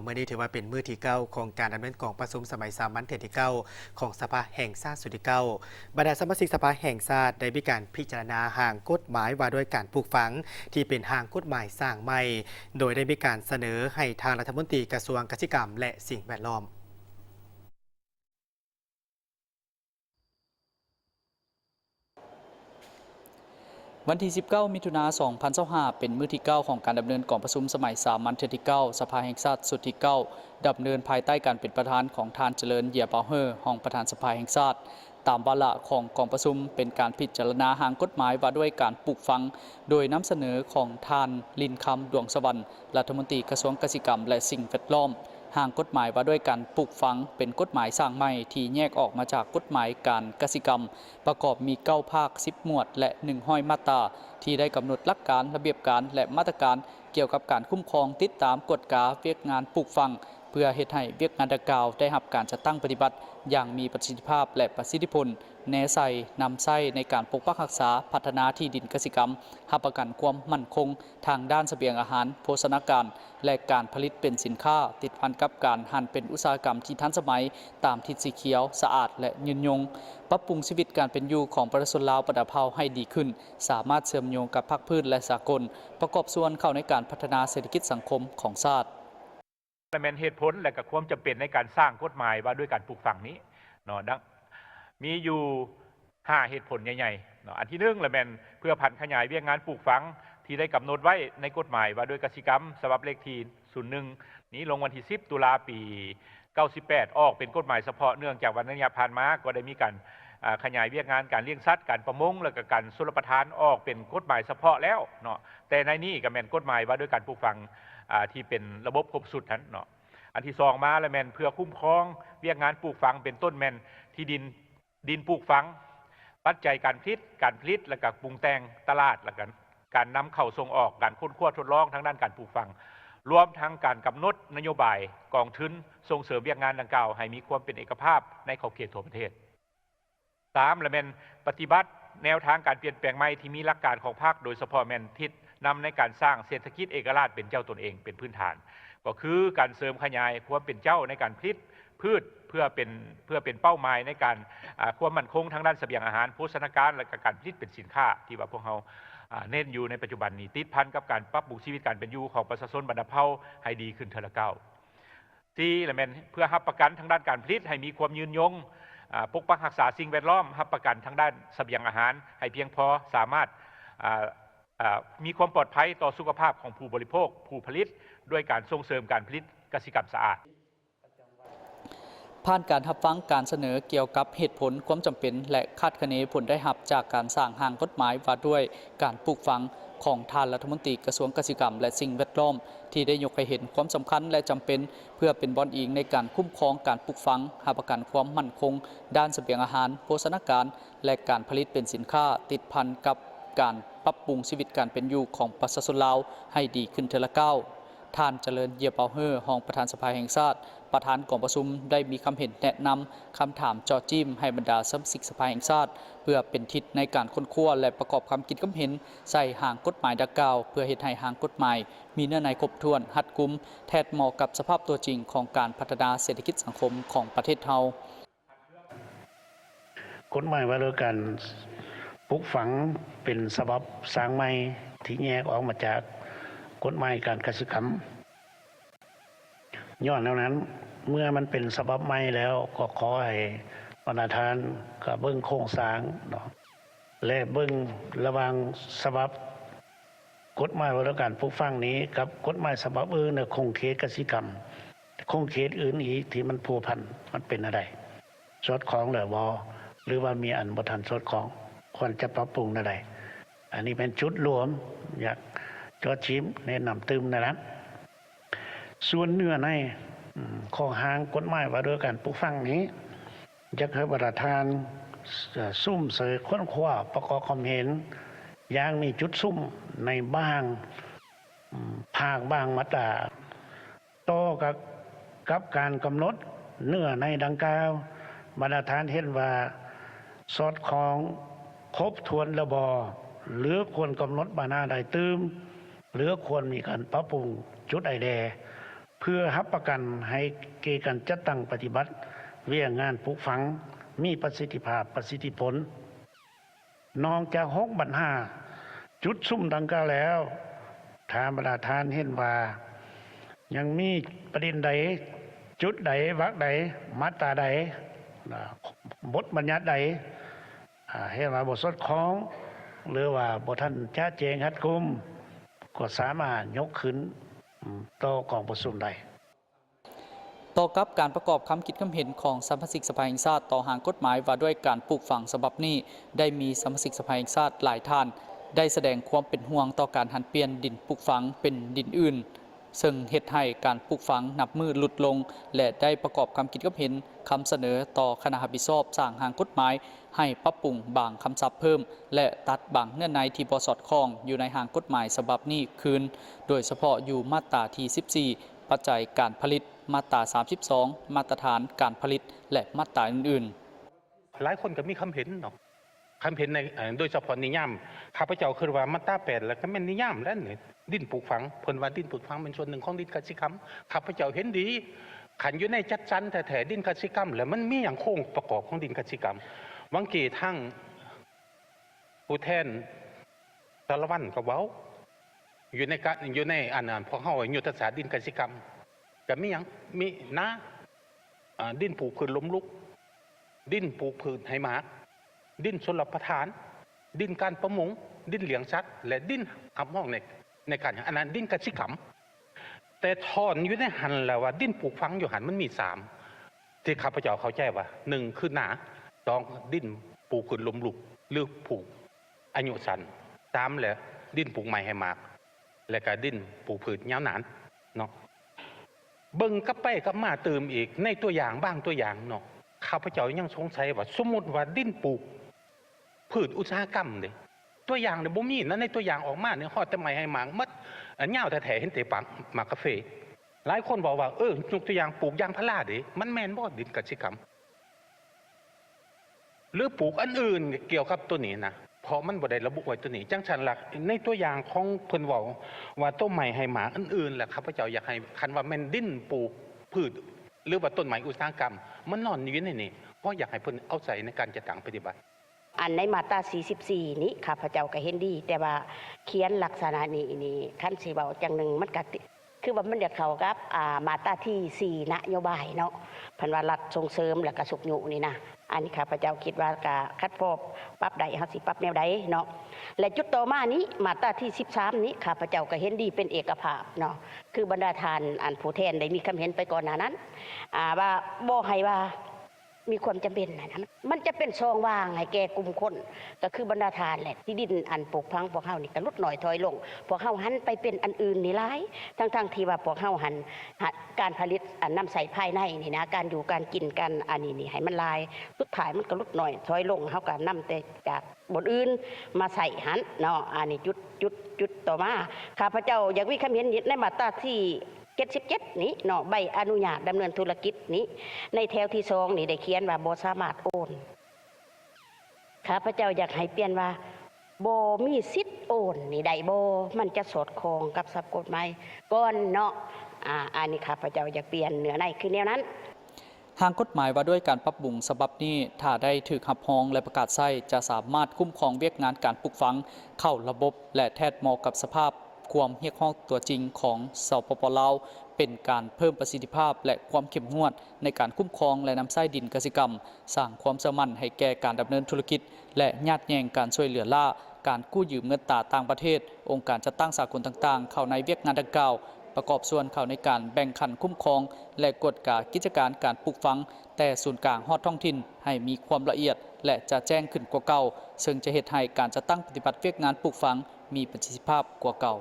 มื่อนี้ถือว่าเป็นมื้อที่9ของการดำเนินกองประชุมสมัยสามัญเทื่อที่9ของสภาแห่งชาติสุดที่9บรรดาสมาชิกสภาแห่งชาติได้มีการพิจารณาร่างกฎหมายว่าด้วยการปลูกฝังที่เป็นร่างกฎหมายสร้างใหม่โดยได้มีการเสนอให้ทางรัฐมนตรีกระทรวงเกษตรกรรมและสิ่งแวดล้อมวันที่ 19 มิถุนายน 2025 เป็นมื้อที่ 9 ของการดำเนินกองประชุมสมัยสามัญเทื่อที่ 9 สภาแห่งชาติสุดที่ 9 ดำเนินภายใต้การเป็นประธานของท่านเจริญเยียเปาเฮอรองประธานสภาแห่งชาติตามวาระของกองประชุมเป็นการพิจารณาร่างกฎหมายว่าด้วยการปลูกฝังโดยนำเสนอของท่านลินคำดวงสวรรค์รัฐมนตรีกระทรวงเกษตรกรรมและสิ่งแวดล้อมร่างกฎหมายว่าด้วยการปลูกฝังเป็นกฎหมายสร้างใหม่ที่แยกออกมาจากกฎหมายการเกษตรกรรมประกอบมี9ภาค10หมวดและ100มาตราที่ได้กำหนดหลักการระเบียบการและมาตรการเกี่ยวกับการคุ้มครองติดตามกฎกาเวียกงานปลูกฝังเพื่อเฮ็ดให้เวียกงานดังกล่าวได้รับการจัดตั้งปฏิบัติอย่างมีประสิทธิภาพและประสิทธิผลแนใส่นำใช้ในการปกปักรักษาพัฒนาที่ดินเกษตรกรรมรับประกันความมั่นคงทางด้านเสบียงอาหารโภชนาการและการผลิตเป็นสินค้าติดพันกับการหันเป็นอุตสาหกรรมที่ทันสมัยตามทิศสีเขียวสะอาดและยืนยงปรับปรุงชีวิตการเป็นอยู่ของประชาชนลาวประดับเผาให้ดีขึ้นสามารถเชื่อมโยงกับภาคพื้นและสากลประกอบส่วนเข้าในการพัฒนาเศรษฐกิจสังคมของชาติและเป็นเหตุผลและกับความจำเป็นในการสร้างกฎหมายว่าด้วยการปลูกฝังนี้เนาะมีอยู่5เหตุผลใหญ่ๆเนาะอันที่1และเป็นเพื่อพันขยายเวียกงานปลูกฝังที่ได้กำหนดไว้ในกฎหมายว่าด้วยกสิกรรมฉบับเลขที่01นี้ลงวันที่10ตุลาปี98ออกเป็นกฎหมายเฉพาะเนื่องจากวันนี้ผ่านมาก็ได้มีการขยายเวียกงานการเลี้ยงสัตว์การประมงและก็การชลประทานออกเป็นกฎหมายเฉพาะแล้วเนาะแต่ในนี้ก็เป็นกฎหมายว่าด้วยการปลูกฝังที่เป็นระบบครบสุดนั้นเนาะอันที่2มาแล้วแมนเพื่อคุ้มครองเวียกงานปลูกฝังเป็นต้นแมนที่ดินปลูกฝังปัจจัยการผลิตและการปรุงแต่งตลาดและการนำเข้าส่งออกการค้นคว้าทดลองทางด้านการปลูกฝังรวมทั้งการกำหนดนโยบายกองทุนส่งเสริมเวียกงานดังกล่าวให้มีความเป็นเอกภาพในขอบเขตทั่วประเทศ3และแมนปฏิบัติแนวทางการเปลี่ยนแปลงใหม่ที่มีหลักการของภาคโดยเฉพาะแมนทิศนำในการสร้างเศรษฐกิจเอกราชเป็นเจ้าตนเองเป็นพื้นฐานก็คือการเสริมขยายความเป็นเจ้าในการผลิตพืชเพื่อเป็นเป้าหมายในการความมั่นคงทางด้านเสบียงอาหารโภชนาการและการผลิตเป็นสินค้าที่ว่าพวกเราเน้นอยู่ในปัจจุบันนี้ติดพันกับการปรับปรุงชีวิตการเป็นอยู่ของประชาชนบรรดาเผ่าให้ดีขึ้นเทอละเก้าที่และแมนเพื่อรับประกันทางด้านการผลิตให้มีความยืนยงปกปักรักษาสิ่งแวดล้อมรับประกันทางด้านเสบียงอาหารให้เพียงพอสามารถมีความปลอดภัยต่อสุขภาพของผู้บริโภคผู้ผลิตด้วยการส่งเสริมการผลิตเกษตรกรรมสะอาดผ่านการรับฟังการเสนอเกี่ยวกับเหตุผลความจำเป็นและคาดคะเนผลได้รับจากการสร้างร่างกฎหมายว่าด้วยการปลูกฝังของท่านรัฐมนตรีกระทรวงเกษตรกรรมและสิ่งแวดล้อมที่ได้ยกให้เห็นความสำคัญและจำเป็นเพื่อเป็นบอนอิงในการคุ้มครองการปลูกฝังรับประกันความมั่นคงด้านเสบียงอาหารโภชนาการและการผลิตเป็นสินค้าติดพันกับการปรับปรุงชีวิตการเป็นอยู่ของประชาชนลาวให้ดีขึ้นเทอละก้าวท่านเจริญเยียเปาเฮอรองประธานสภาแห่งชาติประธานกองประชุมได้มีคำเห็นแนะนำคำถามจอจิ้มให้บรรดาสมาชิกสภาแห่งชาติเพื่อเป็นทิศในการค้นคว้าและประกอบความคิดความเห็นใส่ห่างกฎหมายดังกล่าวเพื่อเฮ็ดให้ห่างกฎหมายมีเนื้อในครบถ้วนรัดกุมแทนเหมาะกับสภาพตัวจริงของการพัฒนาเศรษฐกิจสังคมของประเทศเฮากฎหมายว่าด้วยการปลูกฝังเป็นฉบับสร้างใหม่ที่แยกออกมาจากกฎหมายการเกษตรกรรมย้อนแล้วนั้นเมื่อมันเป็นฉบับใหม่แล้วก็ขอให้บรรดาท่านก็เบิ่งโครงสร้างเนาะและเบิ่งระหว่างฉบับกฎหมายว่าด้วยการปลูกฝังนี้กับกฎหมายฉบับอื่นในคงเขตเกษตรกรรมคงเขตอื่นอีกที่มันพัวพันมันเป็นอะไรสอดคล้องหรือว่ามีอันบ่ทันสอดคล้องควรจะปรับปรุงอะไรอันนี้เป็นชุดรวมอยากจอชิมแนะนำตึมนะครับส่วนเนื้อในข้อห้างกฎหมายว่าด้วยการปลูกฝังนี้จะให้บรรดาท่านซุ่มเสยค้นคว้าประกอบความเห็นอย่างมีจุดซุ่มในบ้างภาคบ้างมาตราต่อกับการกำหนดเนื้อในดังกล่าวบรรดาท่านเห็นว่าสอดคล้องครบถ้วนระบอหรือควรกำหนดบานาใดตื้มหรือควรมีการปรับปรุงจุดใดแดเพื่อ พื่อรับประกันให้เกการจัดตั้งปฏิบัติเวียกงานปลูกฝังมีประสิทธิภาพประสิทธิผลนอกจาก6 บัญหาจุดซุ่มดังกล่าวแล้วทางบรรดาทานเห็นว่ายังมีประเด็นใดจุดใดวรรคใดมาตราใดบทบัญญัติใดให้ว่าบทสดคล้องหรือว่าบทท่านชัดเจนรัดกุมก็สามารถยกขึ้นต่อกองประชุมได้ต่อกับการประกอบคำคิดคำเห็นของสมาชิกสภาแห่งชาติต่อหางกฎหมายว่าด้วยการปลูกฝังฉบับนี้ได้มีสมาชิกสภาแห่งชาติหลายท่านได้แสดงความเป็นห่วงต่อการหันเปลี่ยนดินปลูกฝังเป็นดินอื่นซึ่งเหตุให้การปลูกฝังนับมือหลุดลงและได้ประกอบคำคิดคำเห็นคำเสนอต่อคณะรับผิดชอบสร้างหางกฎหมายให้ปรับปรุงบางคำศัพท์เพิ่มและตัดบางเงื่อนในที่บ่สอดคล้องอยู่ในหางกฎหมายฉบับนี้คืนโดยเฉพาะอยู่มาตราที่14ปัจจัยการผลิตมาตรา32มาตรฐานการผลิตและมาตราอื่นๆหลายคนก็มีคำเห็นเนาะคำเห็นในโดยเฉพาะนิยามข้าพเจ้าคือว่ามาตรา8แล้วก็แม่นนิยามแล้วเนี่ยดินปลูกฝังเพิ่นว่าดินปลูกฝังเป็นส่วนหนึ่งของดินกสิกรรมข้าพเจ้าเห็นดีขันอยู่ในจัดสรรแท้ๆดินกสิกรรมแล้วมันมีอย่างโครงประกอบของดินกสิกรรมวังกี่ทั้งผู้แทนสารวัตรก็เว้าอยู่ในอันพอเฮายุทธศาสตร์ดินกสิกรรมก็มีอย่างมีนะดินปลูกพืชล้มลุกดินปลูกพืชไหหมากดินชลประทานดินการประมงดินเลี้ยงสัตว์และดินทำห้องในการอันนั้นดินกสิกรรมแต่ทอนอยู่ในหันแล้วว่าดินปลูกฝังอยู่หันมันมี3ที่ข้าพเจ้าเข้าใจว่า1คือหนา2ดินปลูกพืชล้มลุกหรือปลูกอายุสั้น3แล้วดินปลูกไม้ไหหมากและก็ดินปลูกพืชยาวนานเนาะเบิ่งกับไปกับมาเติมอีกในตัวอย่างบ้างตัวอย่างเนาะข้าพเจ้ายังสงสัยว่าสมมติว่าดินปลูกพืชอุตสาหกรรมเนี่ยตัวอย่างเนี่ยบ่มีนะในตัวอย่างออกมาเนี่ยฮอดแต่ไม้ให้หมากมัดเหย้าแท้ๆเห็นแต่ปังหมากกาแฟหลายคนบอกว่ายกตัวอย่างปลูกยางพาราเด้มันแม่นบ่ดินกสิกรรมหรือปลูกอันอื่นเกี่ยวกับตัวนี้นะเพราะมันบ่ได้ระบุไว้ตัวนี้จังซั่นล่ะในตัวอย่างของเพิ่นเว้าว่าต้นไม้ให้หมากอันอื่นแหละข้าพเจ้าอยากให้คันว่าแม่นดินปลูกพืชหรือว่าต้นไม้อุตสาหกรรมมันนอนอยู่ในนี้เพราะอยากให้เพิ่นเอาใจในการจัดตั้งปฏิบัติอันในมาตรา44นี้ข้าพเจ้าก็เห็นดีแต่ว่าเขียนลักษณะนี้คันสิเว้าจังหนึ่งมันก็คือว่ามันจะเข้ากับมาตราที่4นโยบายเนาะเพิ่นว่ารัฐส่งเสริมและก็สุขยุนี่นะอันนี้ข้าพเจ้าคิดว่าก็คัดพบปรับใดเฮาสิปรับแนวใดเนาะและจุดต่อมานี้มาตราที่13นี้ข้าพเจ้าก็เห็นดีเป็นเอกภาพเนาะคือบรรดาทานอันผู้แทนได้มีคำเห็นไปก่อนหน้านั้นว่าบ่ให้ว่ามีความจำเป็นนะมันจะเป็นช่องว่างให้แก่กลุ่มคนก็คือบรรดาทานแหละที่ดินอันปลูกพังพวกเฮานี่ก็ลดหน่อยถอยลงพวกเฮาหันไปเป็นอันอื่นนี่หลายทั้งที่ว่าพวกเฮาหันการผลิตอันน้ำใสภายในนี่นะการอยู่การกินกันอันนี้ให้มันลายสุดท้ายมันก็ลดหน่อยถอยลงเฮาก็นำแต่จากบนอื่นมาใส่หันเนาะอันนี้จุดต่อมาข้าพเจ้าอยากมีคำเห็นในมาตราที่77นี้เนาะใบอนุญาตดำเนินธุรกิจนี้ในแถวที่2นี่ได้เขียนว่าบ่สามารถโอนข้าพเจ้าอยากให้เปลี่ยนว่าบ่มีสิทธิ์โอนนี่ได้บ่มันจะสอดคล้องกับศัพท์กฎหมายก่อนเนาะอันนี้ข้าพเจ้าอยากเปลี่ยนเนื้อในคือแนวนั้นหางกฎหมายว่าด้วยการปรับปรุงฉบับนี้ถ้าได้ถูกหับห้องและประกาศใช้จะสามารถคุ้มครองเวียกงานการปลูกฝังเข้าระบบและแทดเหมาะกับสภาพความเรียกร้องตัวจริงของสปป.ลาวเป็นการเพิ่มประสิทธิภาพและความเข้มงวดในการคุ้มครองและนำใช้ดินกสิกรรมสร้างความเชื่อมั่นให้แก่การดำเนินธุรกิจและญาติแย่งการช่วยเหลือล่าการกู้ยืมเงินตราต่างประเทศองค์การจัดตั้งสากลต่างๆเข้าในเวียกงานดังกล่าวประกอบส่วนเข้าในการแบ่งขันคุ้มครองและกฎกากิจการการปลูกฝังแต่ศูนย์กลางฮอดท้องถิ่นให้มีความละเอียดและจะแจ้งขึ้นกว่าเก่าซึ่งจะเฮ็ดให้การจัดตั้งปฏิบัติเวียกงานปลูกฝังมีประสิทธิภาพกว่าเก่า